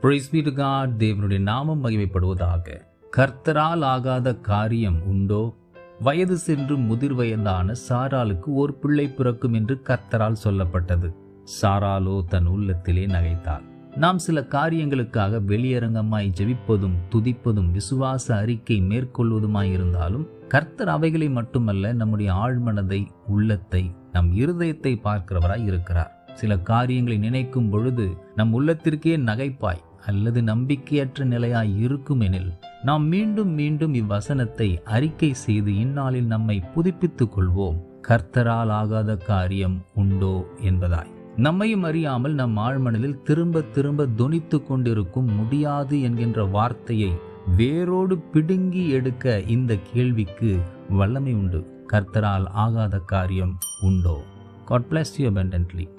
Praise be to God. தேவனுடைய நாமம் மகிமைப்படுவதாக. கர்த்தரால் ஆகாத காரியம் உண்டோ? வயது சென்று முதிர் வயதான சாராளுக்கு ஒரு பிள்ளை பிறக்கும் என்று கர்த்தரால் சொல்லப்பட்டது. சாராளோ தன் உள்ளத்திலே நகைத்தாள். நாம் சில காரியங்களுக்காக வெளியரங்கமாய் ஜெபிப்பதும் துதிப்பதும் விசுவாச அறிக்கை மேற்கொள்வதுமாய் இருந்தாலும் கர்த்தர் அவைகளை மட்டுமல்ல, நம்முடைய ஆழ்மனதை, உள்ளத்தை, நம் இருதயத்தை பார்க்கிறவராய் இருக்கிறார். சில காரியங்களை நினைக்கும் பொழுது நம் உள்ளத்திற்கே நகைப்பாய் அல்லது நம்பிக்கையற்ற நிலையாய் இருக்கும் எனில் நாம் மீண்டும் மீண்டும் இவ்வசனத்தை அறிக்கை செய்து இந்நாளில் நம்மை புதுப்பித்துக் கொள்வோம். கர்த்தரால் ஆகாத காரியம் உண்டோ என்பதாய். நம்மையும் அறியாமல் நம் ஆழ்மனதில் திரும்ப திரும்ப தொனித்து கொண்டிருக்கும் முடியாது என்கின்ற வார்த்தையை வேரோடு பிடுங்கி எடுக்க இந்த கேள்விக்கு வல்லமை உண்டு. கர்த்தரால் ஆகாத காரியம் உண்டோ? God bless you abundantly.